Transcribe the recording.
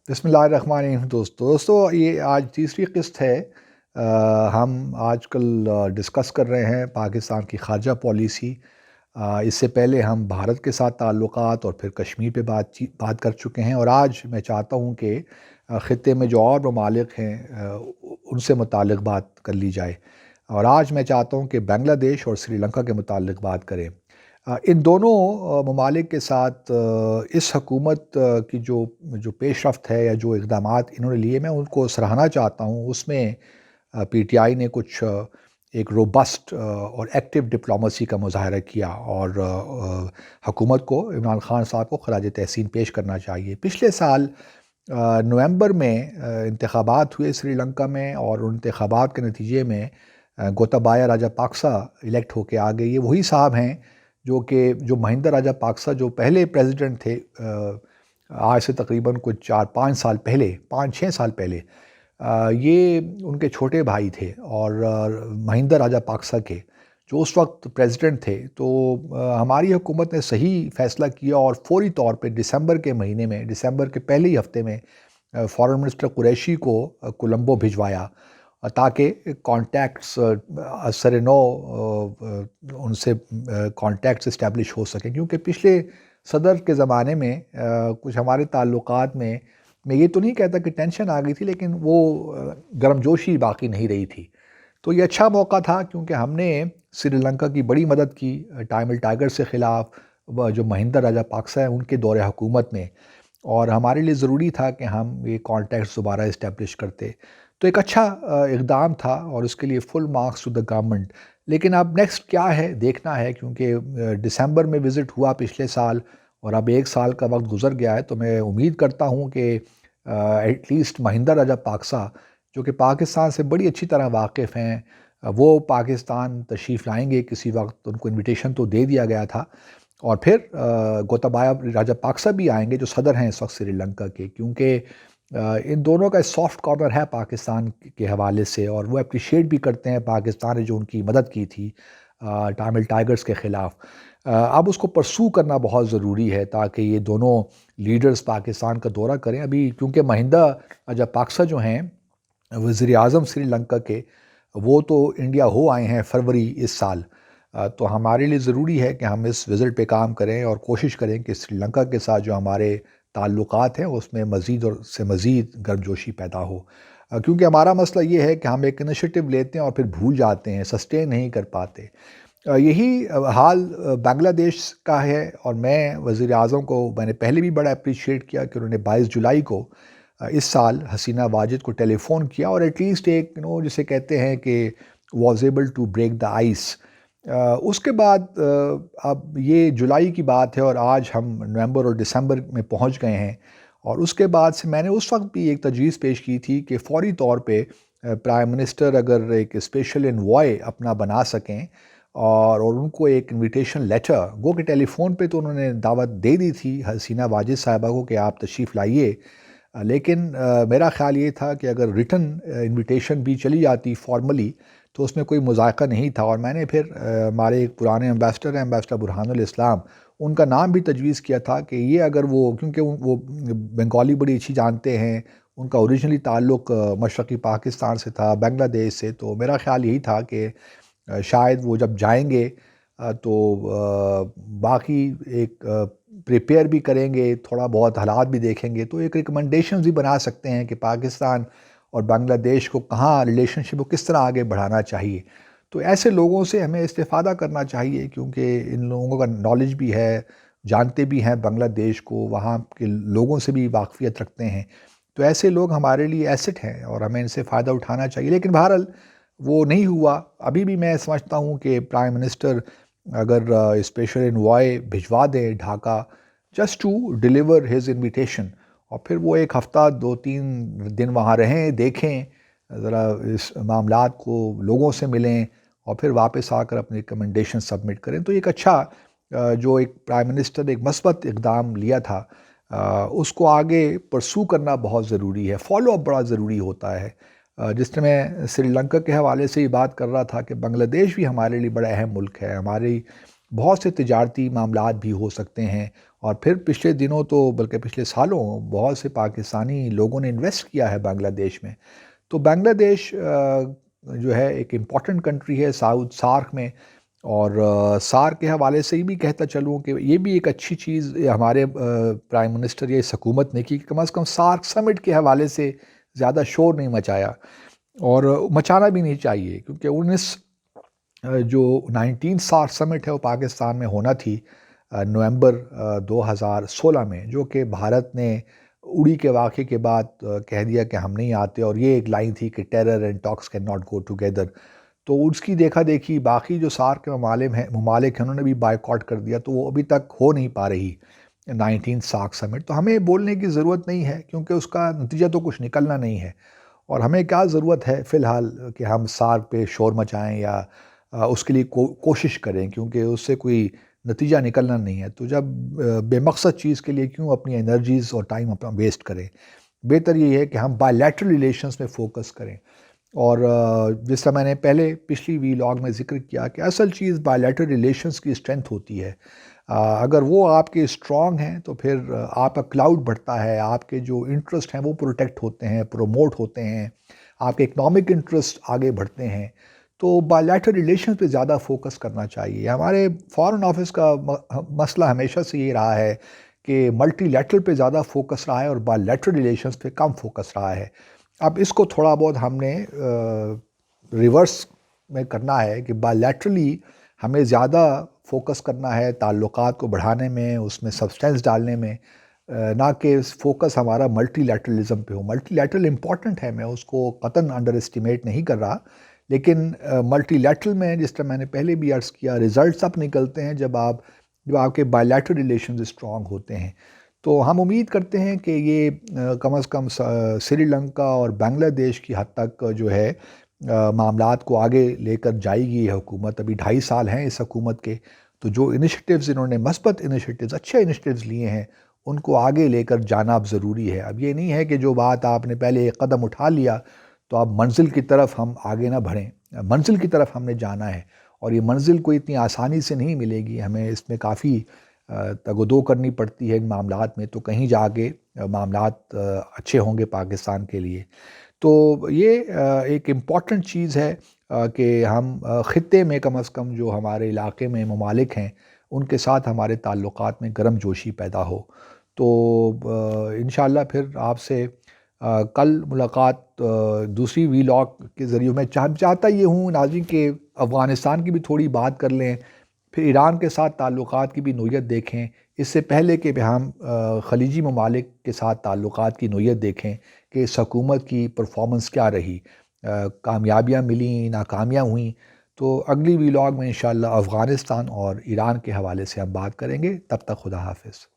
بسم اللہ الرحمن الرحیم۔ دوستو یہ آج تیسری قسط ہے۔ ہم آج کل ڈسکس کر رہے ہیں پاکستان کی خارجہ پالیسی۔ اس سے پہلے ہم بھارت کے ساتھ تعلقات اور پھر کشمیر پہ بات کر چکے ہیں، اور آج میں چاہتا ہوں کہ خطے میں جو اور ممالک ہیں ان سے متعلق بات کر لی جائے، اور آج میں چاہتا ہوں کہ بنگلہ دیش اور سری لنکا کے متعلق بات کریں۔ ان دونوں ممالک کے ساتھ اس حکومت کی جو پیش رفت ہے یا جو اقدامات انہوں نے لیے، میں ان کو سراہنا چاہتا ہوں۔ اس میں پی ٹی آئی نے کچھ ایک روبسٹ اور ایکٹیو ڈپلومیسی کا مظاہرہ کیا، اور حکومت کو، عمران خان صاحب کو خراج تحسین پیش کرنا چاہیے۔ پچھلے سال نومبر میں انتخابات ہوئے سری لنکا میں، اور ان انتخابات کے نتیجے میں گوتابایا راجہ پاکسا الیکٹ ہو کے آ گئے۔ یہ وہی صاحب ہیں جو مہندر راجہ پاکسا جو پہلے پریزیڈنٹ تھے آج سے تقریباً کچھ 5-6 سال پہلے، یہ ان کے چھوٹے بھائی تھے، اور مہندر راجہ پاکسا کے جو اس وقت پریزیڈنٹ تھے۔ تو ہماری حکومت نے صحیح فیصلہ کیا، اور فوری طور پہ دسمبر کے مہینے میں، دسمبر کے پہلے ہی ہفتے میں فارن منسٹر قریشی کو کولمبو بھجوایا، تاکہ کانٹیکٹس اثر نو ان سے کانٹیکٹس اسٹیبلش ہو سکیں، کیونکہ پچھلے صدر کے زمانے میں کچھ ہمارے تعلقات میں یہ تو نہیں کہتا کہ ٹینشن آ گئی تھی، لیکن وہ گرم جوشی باقی نہیں رہی تھی۔ تو یہ اچھا موقع تھا، کیونکہ ہم نے سری لنکا کی بڑی مدد کی ٹامل ٹائگرز کے خلاف، جو مہندر راجہ پاکسا ہیں ان کے دور حکومت میں، اور ہمارے لیے ضروری تھا کہ ہم یہ کانٹیکٹس دوبارہ اسٹیبلش کرتے۔ تو ایک اچھا اقدام تھا، اور اس کے لیے فل مارکس ٹو دا گورنمنٹ۔ لیکن اب نیکسٹ کیا ہے دیکھنا ہے، کیونکہ دسمبر میں وزٹ ہوا پچھلے سال، اور اب 1 سال کا وقت گزر گیا ہے۔ تو میں امید کرتا ہوں کہ ایٹ لیسٹ مہندر راجہ پاکسا، جو کہ پاکستان سے بڑی اچھی طرح واقف ہیں، وہ پاکستان تشریف لائیں گے کسی وقت۔ ان کو انویٹیشن تو دے دیا گیا تھا، اور پھر گوتابایا راجہ پاکسا بھی آئیں گے جو صدر ہیں اس وقت سری لنکا کے، کیونکہ ان دونوں کا سافٹ کارنر ہے پاکستان کے حوالے سے، اور وہ اپریشیٹ بھی کرتے ہیں پاکستان نے جو ان کی مدد کی تھی ٹامل ٹائگرز کے خلاف۔ اب اس کو پرسو کرنا بہت ضروری ہے، تاکہ یہ دونوں لیڈرز پاکستان کا دورہ کریں ابھی، کیونکہ مہندر راجہ پاکسا جو ہیں وزیر اعظم سری لنکا کے، وہ تو انڈیا ہو آئے ہیں فروری اس سال۔ تو ہمارے لیے ضروری ہے کہ ہم اس وزٹ پہ کام کریں، اور کوشش کریں کہ سری لنکا کے ساتھ جو ہمارے تعلقات ہیں اس میں مزید اور سے مزید گرمجوشی پیدا ہو، کیونکہ ہمارا مسئلہ یہ ہے کہ ہم ایک انیشیٹو لیتے ہیں اور پھر بھول جاتے ہیں، سسٹین نہیں کر پاتے۔ یہی حال بنگلہ دیش کا ہے، اور میں وزیر اعظم کو میں نے پہلے بھی بڑا اپریشیٹ کیا کہ انہوں نے 22 جولائی کو اس سال حسینہ واجد کو ٹیلی فون کیا، اور ایٹ لیسٹ ایک جسے کہتے ہیں کہ was able to break the ice. اس کے بعد اب یہ جولائی کی بات ہے، اور آج ہم نومبر اور دسمبر میں پہنچ گئے ہیں، اور اس کے بعد سے میں نے اس وقت بھی ایک تجویز پیش کی تھی کہ فوری طور پہ پرائم منسٹر اگر ایک اسپیشل انوائے اپنا بنا سکیں، اور ان کو ایک انویٹیشن لیٹر، گو کہ ٹیلی فون پہ تو انہوں نے دعوت دے دی تھی حسینہ واجد صاحبہ کو کہ آپ تشریف لائیے، لیکن میرا خیال یہ تھا کہ اگر ریٹن انویٹیشن بھی چلی جاتی فارملی تو اس میں کوئی مذائقہ نہیں تھا، اور میں نے پھر ہمارے ایک پرانے ایمبیسڈر ہیں، ایمبیسڈر برہان الاسلام، ان کا نام بھی تجویز کیا تھا کہ یہ اگر وہ، کیونکہ وہ بنگالی بڑی اچھی جانتے ہیں، ان کا اوریجنلی تعلق مشرقی پاکستان سے تھا، بنگلہ دیش سے، تو میرا خیال یہی تھا کہ شاید وہ جب جائیں گے تو باقی ایک پریپیئر بھی کریں گے، تھوڑا بہت حالات بھی دیکھیں گے، تو ایک ریکمنڈیشنز بھی بنا سکتے ہیں کہ پاکستان اور بنگلہ دیش کو کہاں ریلیشن شپ کو کس طرح آگے بڑھانا چاہیے۔ تو ایسے لوگوں سے ہمیں استفادہ کرنا چاہیے، کیونکہ ان لوگوں کا نالج بھی ہے، جانتے بھی ہیں بنگلہ دیش کو، وہاں کے لوگوں سے بھی واقفیت رکھتے ہیں۔ تو ایسے لوگ ہمارے لیے ایسٹ ہیں، اور ہمیں ان سے فائدہ اٹھانا چاہیے، لیکن بہرحال وہ نہیں ہوا۔ ابھی بھی میں سمجھتا ہوں کہ پرائم منسٹر اگر اسپیشل انوائے بھجوا دے Dhaka just to deliver his invitation, اور پھر وہ 1 ہفتہ 2-3 دن وہاں رہیں، دیکھیں ذرا اس معاملات کو، لوگوں سے ملیں، اور پھر واپس آ کر اپنی ریکمنڈیشن سبمٹ کریں، تو ایک اچھا جو ایک پرائم منسٹر نے ایک مثبت اقدام لیا تھا، اس کو آگے پرسو کرنا بہت ضروری ہے، فالو اپ بڑا ضروری ہوتا ہے۔ جس طرح میں سری لنکا کے حوالے سے ہی بات کر رہا تھا کہ بنگلہ دیش بھی ہمارے لیے بڑا اہم ملک ہے، ہماری بہت سے تجارتی معاملات بھی ہو سکتے ہیں، اور پھر پچھلے دنوں تو بلکہ پچھلے سالوں بہت سے پاکستانی لوگوں نے انویسٹ کیا ہے بنگلہ دیش میں۔ تو بنگلہ دیش جو ہے ایک امپورٹنٹ کنٹری ہے ساؤتھ سارک میں، اور سارک کے حوالے سے یہ بھی کہتا چلوں کہ یہ بھی ایک اچھی چیز ہمارے پرائم منسٹر یا اس حکومت نے کی کہ کم از کم سارک سمٹ کے حوالے سے زیادہ شور نہیں مچایا، اور مچانا بھی نہیں چاہیے، کیونکہ 19 سارک سمٹ ہے وہ پاکستان میں ہونا تھی نومبر 2016 میں، جو کہ بھارت نے اڑی کے واقعے کے بعد کہہ دیا کہ ہم نہیں آتے، اور یہ ایک لائن تھی کہ terror and talks can not go together. تو اس کی دیکھا دیکھی باقی جو سارک کے ممالک ہیں انہوں نے بھی بائیکاٹ کر دیا، تو وہ ابھی تک ہو نہیں پا رہی 19 سارک سمٹ۔ تو ہمیں بولنے کی ضرورت نہیں ہے، کیونکہ اس کا نتیجہ تو کچھ نکلنا نہیں ہے، اور ہمیں کیا ضرورت ہے فی الحال کہ ہم سارک پہ شور مچائیں یا اس کے لیے کوشش کریں، کیونکہ اس سے کوئی نتیجہ نکلنا نہیں ہے۔ تو جب بے مقصد چیز کے لیے کیوں اپنی انرجیز اور ٹائم اپنا ویسٹ کریں؟ بہتر یہ ہے کہ ہم بائی لیٹرل ریلیشنز میں فوکس کریں، اور جس طرح میں نے پہلے پچھلی ویلاگ میں ذکر کیا کہ اصل چیز بائی لیٹرل ریلیشنز کی اسٹرینتھ ہوتی ہے۔ اگر وہ آپ کے اسٹرانگ ہیں تو پھر آپ کا کلاؤڈ بڑھتا ہے، آپ کے جو انٹرسٹ ہیں وہ پروٹیکٹ ہوتے ہیں، پروموٹ ہوتے ہیں، آپ کے اکنامک انٹرسٹ آگے بڑھتے ہیں۔ تو بائی لیٹرل ریلیشنز پہ زیادہ فوکس کرنا چاہیے۔ ہمارے فارن آفس کا مسئلہ ہمیشہ سے یہ رہا ہے کہ ملٹی لیٹرل پہ زیادہ فوکس رہا ہے اور بائی لیٹرل ریلیشنز پہ کم فوکس رہا ہے۔ اب اس کو تھوڑا بہت ہم نے ریورس میں کرنا ہے کہ بائی لیٹرلی ہمیں زیادہ فوکس کرنا ہے تعلقات کو بڑھانے میں، اس میں سبسٹینس ڈالنے میں، نہ کہ فوکس ہمارا ملٹی لیٹرلزم پہ ہو۔ ملٹی لیٹرل امپورٹنٹ ہے، میں اس کو قطعاً انڈر اسٹیمیٹ نہیں کر رہا، لیکن ملٹی لیٹرل میں جس طرح میں نے پہلے بھی عرض کیا رزلٹس اب نکلتے ہیں جب آپ کے بائی لیٹرل ریلیشنز اسٹرانگ ہوتے ہیں۔ تو ہم امید کرتے ہیں کہ یہ کم از کم سری لنکا اور بنگلہ دیش کی حد تک جو ہے معاملات کو آگے لے کر جائے گی یہ حکومت۔ ابھی 2.5 سال ہیں اس حکومت کے، تو جو انیشیٹیوز انہوں نے مثبت انیشیٹیوز اچھے انیشیٹیوز لیے ہیں ان کو آگے لے کر جانا اب ضروری ہے۔ اب یہ نہیں ہے کہ جو بات آپ نے پہلے ایک قدم اٹھا لیا تو اب منزل کی طرف ہم آگے نہ بڑھیں، منزل کی طرف ہم نے جانا ہے، اور یہ منزل کوئی اتنی آسانی سے نہیں ملے گی، ہمیں اس میں کافی تگ و دو کرنی پڑتی ہے ان معاملات میں، تو کہیں جا کے معاملات اچھے ہوں گے پاکستان کے لیے۔ تو یہ ایک امپورٹنٹ چیز ہے کہ ہم خطے میں کم از کم جو ہمارے علاقے میں ممالک ہیں ان کے ساتھ ہمارے تعلقات میں گرم جوشی پیدا ہو۔ تو انشاءاللہ پھر آپ سے کل ملاقات دوسری ویلاگ کے ذریعے میں چاہتا یہ ہوں ناظرین کہ افغانستان کی بھی تھوڑی بات کر لیں، پھر ایران کے ساتھ تعلقات کی بھی نوعیت دیکھیں، اس سے پہلے کہ ہم خلیجی ممالک کے ساتھ تعلقات کی نوعیت دیکھیں کہ اس حکومت کی پرفارمنس کیا رہی، کامیابیاں ملیں، ناکامیاں ہوئیں۔ تو اگلی ویلاگ میں انشاءاللہ افغانستان اور ایران کے حوالے سے ہم بات کریں گے۔ تب تک خدا حافظ۔